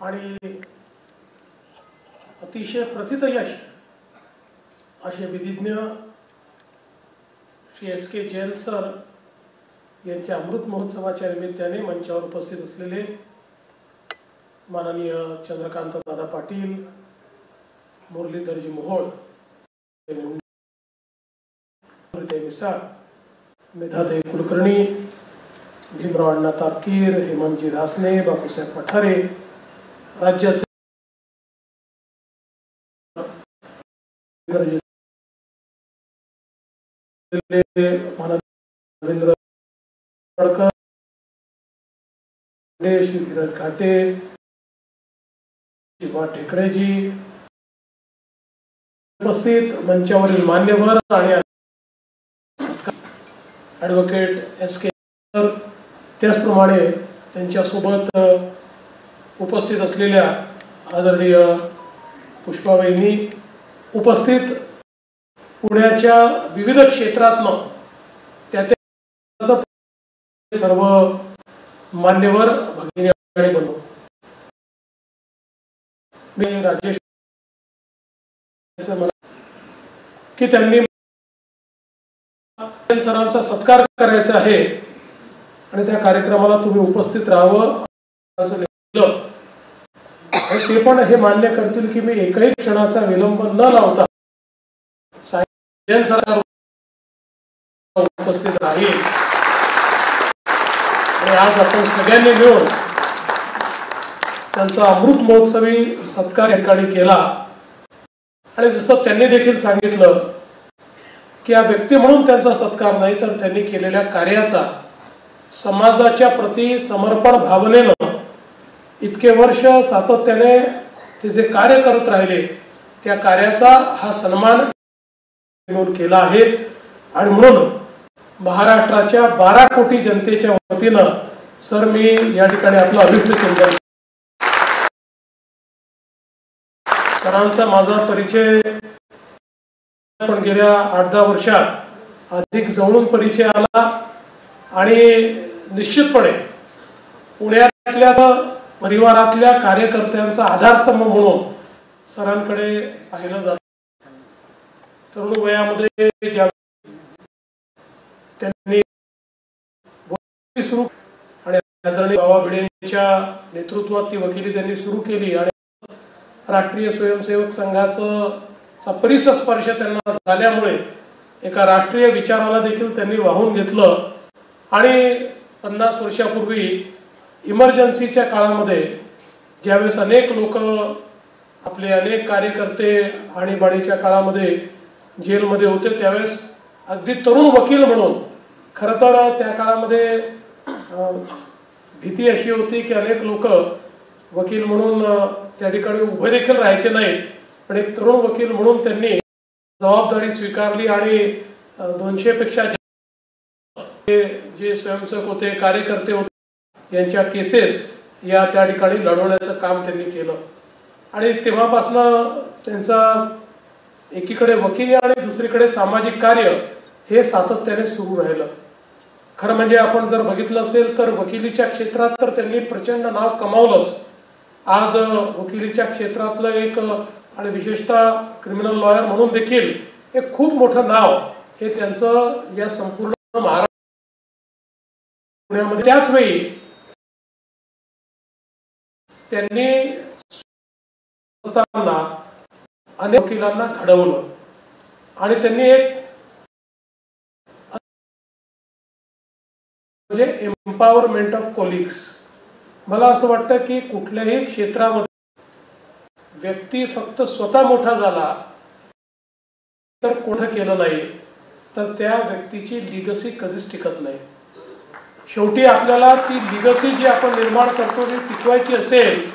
आणि अतिशय प्रथितयश असे विधिज्ञ श्री एस.के. जैन सर यांच्या अमृत महोत्सवाच्या निमित्ताने मंचावर उपस्थित असलेले माननीय चंद्रकांत दादा पाटील, मुरलीधरजी मोहोळ, मिसाळ, मेधाताई कुलकर्णी, भीमराव अण्णा तारकीर, हेमंतजी रासने, बापूसाहेब पठारे, राज्याचे रवींद्र पडकर, श्री धीरज घाटे, शिवा ढेकडेजी, उपस्थित मंचावरील मान्यवर आणि ॲडव्होकेट एस.के. त्याचप्रमाणे त्यांच्यासोबत उपस्थित असलेल्या आदरणीय पुष्पाबाईंनी, उपस्थित पुण्याच्या विविध क्षेत्रातनं त्या सर्व मान्यवर भगिनी आणि बंधू, मी राजेश की त्यांनी सरांचा सत्कार करायचा आहे आणि त्या कार्यक्रमाला तुम्ही उपस्थित राहावं असं लिहिलं. आणि ते पण हे मान्य करतील की मी एकही क्षणाचा विलंब न लावता जैन सर उपस्थित राहील. आणि आज आपण सगळ्यांनी मिळून त्यांचा अमृत महोत्सवी सत्कार या ठिकाणी केला. आणि जसं त्यांनी देखील सांगितलं की हा व्यक्ती म्हणून त्यांचा सत्कार नाही, तर त्यांनी केलेल्या कार्याचा, समाजाच्या प्रती समर्पण भावनेनं इतके वर्ष सातत्याने ते जे कार्य करत राहिले त्या कार्याचा हा सन्मान म्हणून केला आहे. आणि म्हणून महाराष्ट्राच्या 12 कोटी जनतेच्या वतीनं सर मी या ठिकाणी आपलं अभिष्ट केलं. सरांचा माझा परिचय पण गेल्या 8-10 वर्षात अधिक जवळून परिचय आला आणि निश्चितपणे पुण्यातल्या परिवारातल्या कार्यकर्त्यांचा आधारस्तंभ म्हणून सरांकडे पाहिलं जातं. तरुण वयामध्ये ज्या त्यांनी सुरू आणि आदरणीय बाबा भिडेंच्या नेतृत्वात ती वकिली त्यांनी सुरू केली आणि राष्ट्रीय स्वयंसेवक संघाचा परिसस्पर्श त्यांना झाल्यामुळे एका राष्ट्रीय विचाराला देखील त्यांनी वाहून घेतलं. आणि 50 वर्षापूर्वी इमर्जन्सीच्या काळामध्ये ज्यावेळेस अनेक लोक, आपले अनेक कार्यकर्ते आणीबाणीच्या काळामध्ये जेलमध्ये होते, त्यावेळेस अगदी तरुण वकील म्हणून खरं तर त्या काळामध्ये भीती अशी होती की अनेक लोक वकील म्हणून त्या ठिकाणी उभे देखील राहायचे नाहीत. पण एक तरुण वकील म्हणून त्यांनी जबाबदारी स्वीकारली आणि 200 पेक्षा जे स्वयंसेवक होते, कार्यकर्ते होते, यांच्या केसेस या त्या ठिकाणी लढवण्याचं काम त्यांनी केलं. आणि तेव्हापासनं त्यांचा एकीकडे वकिली आणि दुसरीकडे सामाजिक कार्य हे सातत्याने सुरू राहिलं. खरं म्हणजे आपण जर बघितलं असेल तर वकिलीच्या क्षेत्रात तर त्यांनी प्रचंड नाव कमावलंच. आज वकिलीच्या क्षेत्रातलं एक आणि विशेषतः क्रिमिनल लॉयर म्हणून देखील एक खूप मोठं नाव हे त्यांचं या संपूर्ण महाराष्ट्र पुण्यामध्ये. त्याच वेळी त्यांनी अनेक वकिलांना घडवलं आणि त्यांनी एक म्हणजे एम्पॉवरमेंट ऑफ कोलिग्स. मला असं वाटतं की कुठल्याही क्षेत्रामध्ये व्यक्ती फक्त स्वतः मोठा झाला तर कोठं केलं नाही तर त्या व्यक्तीची लिगसी कधीच टिकत नाही. शेवटी आपल्याला ती लिगसी जी आपण निर्माण करतो ती टिकवायची असेल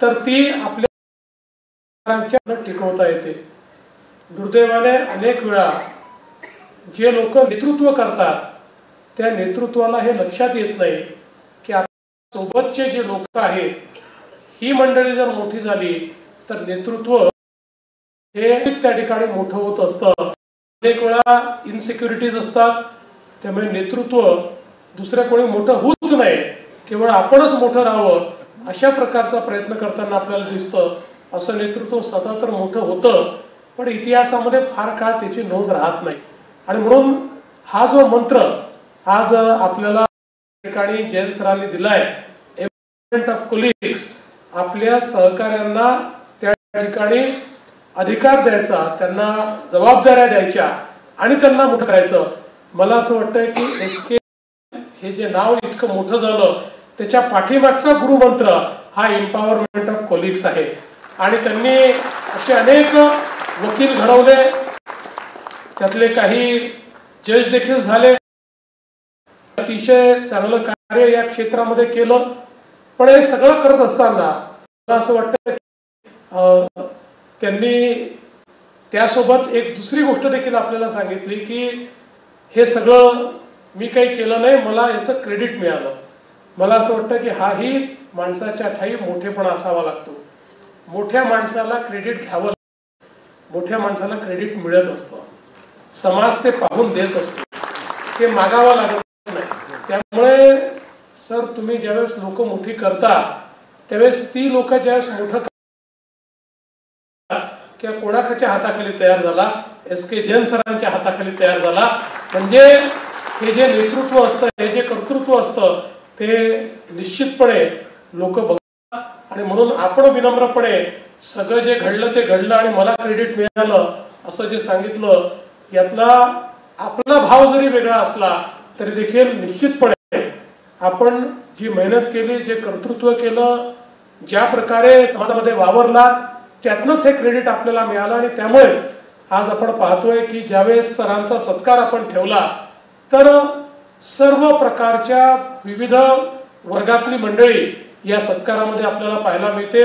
तर ती आपल्या टिकवता येते. दुर्दैवाने अनेक वेळा जे लोक नेतृत्व करतात त्या नेतृत्वाला हे लक्षात येत नाही की सोबतचे जे लोक आहेत ही मंडळी जर मोठी झाली तर नेतृत्व हे त्या ठिकाणी मोठं होत असतं. अनेक वेळा इनसिक्युरिटीज असतात, त्यामुळे नेतृत्व दुसऱ्या कोणी मोठं होऊच नाही, केवळ आपणच मोठं राहावं अशा प्रकारचा प्रयत्न करताना आपल्याला दिसतं. असं नेतृत्व स्वतः तर मोठं होतं, पण इतिहासामध्ये फार काळ त्याची नोंद राहत नाही. आणि म्हणून हा जो मंत्र आज आपल्याला ठिकाणी जैन सरांनी दिलाय, एम्पावरमेंट ऑफ कोलिग्स, आपल्या सहकाऱ्यांना त्या ठिकाणी अधिकार द्यायचा, त्यांना जबाबदाऱ्या द्यायच्या आणि त्यांना मोठं करायचं. मला असं वाटतंय की SK हे जे नाव इतकं मोठं झालं त्याच्या पाठीमागचा गुरुमंत्र हा एम्पावरमेंट ऑफ कोलिग्स आहे. आणि त्यांनी असे अनेक वकील घडवले, त्यातले काही जज देखील झाले, अतिशय चांगलं कार्य या क्षेत्रामध्ये केलं. पण हे सगळं करत असताना मला असं वाटतं की त्यांनी त्यासोबत एक दुसरी गोष्ट देखील आपल्याला सांगितली की हे सगळं मी काही केलं नाही, मला याचं क्रेडिट मिळालं. मला असं वाटतं की हाही माणसाच्या ठाई मोठेपणा असावा लागतो. मोठ्या माणसाला क्रेडिट घ्यावं लागतं, मोठ्या माणसाला क्रेडिट मिळत असतं, समाज ते पाहून देत असतो, ते मागावं लागत नाही. त्यामुळे सर तुम्ही ज्यावेळेस लोक मोठी करता त्यावेळेस ती लोक ज्यावेळेस मोठं किंवा कोणाच्या हाताखाली तयार झाला, SK जैन सरांच्या हाताखाली तयार झाला, म्हणजे हे जे नेतृत्व असतं, हे जे कर्तृत्व असतं ते निश्चितपणे लोक बघतात. आणि म्हणून आपण विनम्रपणे सगळं जे घडलं ते घडलं आणि मला क्रेडिट मिळालं असं जे सांगितलं, यातला आपला भाव जरी वेगळा असला तरी देखील निश्चितपणे आपण जी मेहनत केली, जे कर्तृत्व केलं, ज्या प्रकारे समाजामध्ये वावरलात, त्यातनंच हे क्रेडिट आपल्याला मिळालं. आणि त्यामुळेच आज आपण पाहतोय की ज्यावेळेस सरांचा सत्कार आपण ठेवला तर सर्व प्रकारच्या विविध वर्गातली मंडळी या सत्कारामध्ये आपल्याला पाहायला मिळते.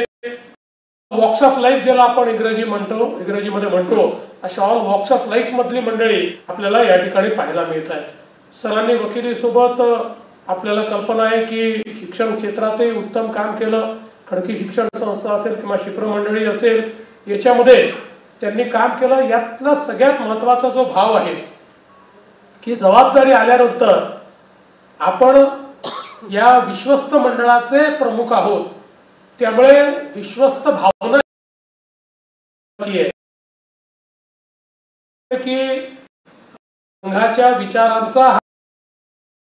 वॉक्स ऑफ लाईफ ज्याला आपण इंग्रजीमध्ये म्हणतो, अशा ऑल वॉक्स ऑफ लाईफ मधली मंडळी आपल्याला या ठिकाणी पाहायला मिळत आहे. सरांनी वकिलीसोबत आपल्याला कल्पना आहे की शिक्षण क्षेत्रातही उत्तम काम केलं. खडकी शिक्षण संस्था असेल किंवा शिप्र मंडळी असेल, याच्यामध्ये त्यांनी काम केलं. यातला सगळ्यात महत्त्वाचा जो भाव आहे की जबाबदारी आल्यानंतर आपण या विश्वस्त मंडळाचे प्रमुख आहोत, त्यामुळे विश्वस्त भावना की संघाच्या विचारांचा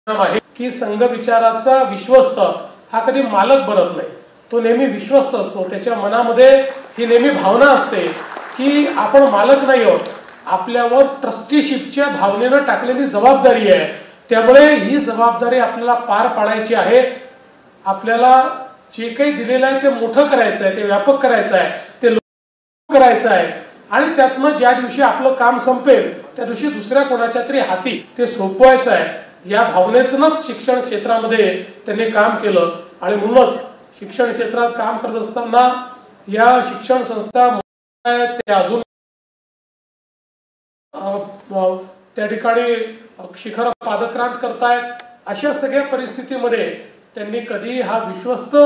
आहे की संघ विचाराचा विश्वस्त हा कधी मालक बनत नाही, तो नेहमी विश्वस्त असतो. त्याच्या मनामध्ये ही नेहमी भावना असते की आपण मालक नाही आहोत, आपल्यावर ट्रस्टीशिपच्या भावनेनं टाकलेली जबाबदारी आहे. त्यामुळे ही जबाबदारी आपल्याला पार पाडायची आहे. आपल्याला जे काही दिलेलं आहे ते मोठं करायचं आहे, ते व्यापक करायचं आहे, ते करायचं आहे. आणि त्यातनं ज्या दिवशी आपलं काम संपेल त्या दिवशी दुसऱ्या कोणाच्या तरी हाती ते सोपवायचं आहे. या भावनेतूनच शिक्षण क्षेत्रामध्ये त्यांनी काम केलं. आणि म्हणूनच शिक्षण क्षेत्रात काम करत असताना या शिक्षण संस्था ते अजून त्या ठिकाणी शिखर पादक्रांत करतायत. अशा सगळ्या परिस्थितीमध्ये त्यांनी कधी हा विश्वस्त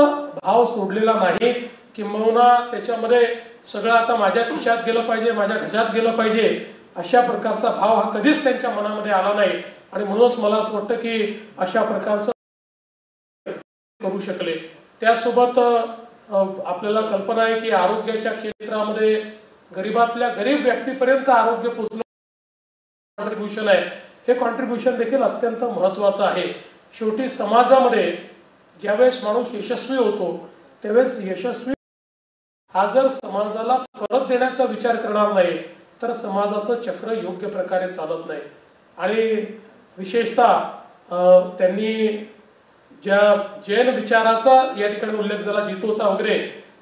भाव सोडलेला नाही. किंबहुना त्याच्यामध्ये सगळं आता माझ्या खिशात गेलं पाहिजे, माझ्या घशात गेलं पाहिजे, अशा प्रकारचा भाव हा कधीच त्यांच्या मनामध्ये आला नाही. आणि म्हणूनच मला असं वाटतं की अशा प्रकारचं करू शकले. त्यासोबत आपल्याला कल्पना आहे की आरोग्याच्या क्षेत्रामध्ये गरीबातल्या गरीब व्यक्तीपर्यंत आरोग्य पोचणं कॉन्ट्रीब्युशन आहे. हे कॉन्ट्रीब्युशन देखील अत्यंत महत्त्वाचं आहे. शेवटी समाजामध्ये ज्यावेळेस माणूस यशस्वी होतो त्यावेळेस यशस्वी हा जर समाजाला परत देण्याचा विचार करणार नाही तर समाजाचं चक्र योग्य प्रकारे चालत नाही. आणि विशेषतः त्यांनी ज्या जैन विचाराचा या ठिकाणी उल्लेख झाला, जितोचा वगैरे,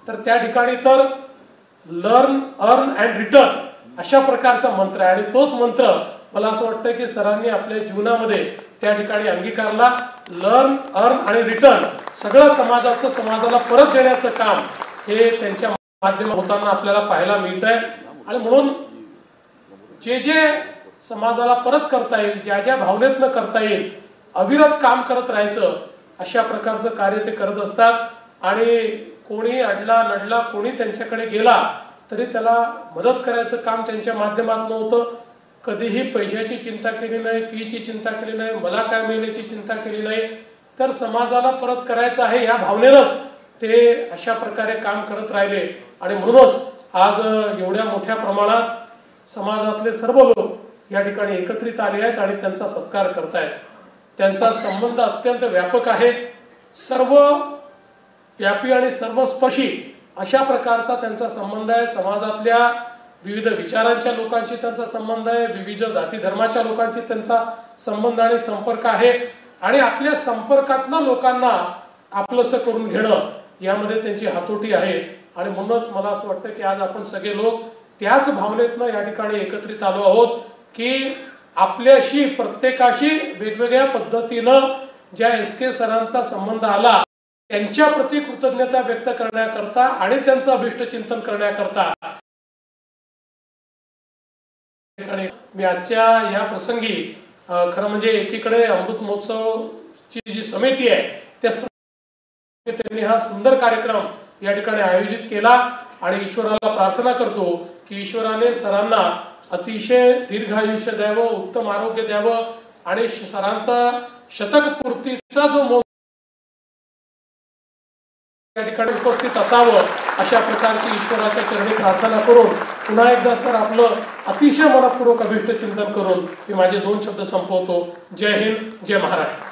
तर त्या ठिकाणी तर लर्न, अर्न अँड रिटर्न अशा प्रकारचा मंत्र आहे. आणि तोच मंत्र मला असं वाटतं की सरांनी आपल्या जीवनामध्ये त्या ठिकाणी अंगीकारला. लर्न, अर्न आणि रिटर्न सगळं समाजाला परत देण्याचं काम हे त्यांच्या माध्यमात होताना आपल्याला पाहायला मिळत आहे. आणि म्हणून जे जे समाजाला परत करता येईल, ज्या ज्या भावनेतनं करता येईल, अविरत काम करत राहायचं, अशा प्रकारचं कार्य ते करत असतात. आणि कोणी अडला नडला, कोणी त्यांच्याकडे गेला तरी त्याला मदत करायचं काम त्यांच्या माध्यमातून होतं. कधीही पैशाची चिंता केली नाही, फीची चिंता केली नाही, मला काय मिळण्याची चिंता केली नाही, तर समाजाला परत करायचं आहे या भावनेनंच ते अशा प्रकारे काम करत राहिले आणि म्हणूनच आज एवढ्या मोठ्या प्रमाणात समाजातले सर्व लोक या ठिकाणी एकत्रित आले आहेत आणि त्यांचा सत्कार करतायत. त्यांचा संबंध अत्यंत व्यापक आहे. सर्व व्यापी आणि सर्वस्पर्शी अशा प्रकारचा त्यांचा संबंध आहे. समाजातल्या विविध विचारांच्या लोकांशी त्यांचा संबंध आहे. विविध जाती धर्माच्या लोकांशी त्यांचा संबंध आणि संपर्क आहे आणि आपल्या संपर्कातनं लोकांना आपलंसं करून घेणं यामध्ये त्यांची हातोटी आहे. आणि म्हणूनच मला असं वाटतं की आज आपण सगळे लोक त्याच भावनेतनं या ठिकाणी एकत्रित आलो आहोत की आपल्याशी प्रत्येकाशी वेगवेगळ्या पद्धतीनं ज्या SK सरांचा संबंध आला त्यांच्या प्रति कृतज्ञता व्यक्त करण्याकरता आणि त्यांचं अभिष्ट चिंतन करण्याकरता मी आजच्या या प्रसंगी खरं म्हणजे एकीकडे अमृत महोत्सवची जी समिती आहे त्या त्यांनी हा सुंदर कार्यक्रम या ठिकाणी आयोजित केला आणि ईश्वराला प्रार्थना करतो की ईश्वराने सरांना अतिशय दीर्घ आयुष्य द्यावं, उत्तम आरोग्य द्यावं आणि सरांचा शतक पूर्तीचा जो या ठिकाणी उपस्थित असावं अशा प्रकारची ईश्वराच्या चरणी प्रार्थना करून पुन्हा एकदा सर आपलं अतिशय मनपूर्वक अभिष्ट चिंतन करून मी माझे 2 शब्द संपवतो. जय हिंद, जय महाराष्ट्र.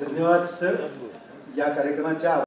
धन्यवाद सर. या कार्यक्रमाच्या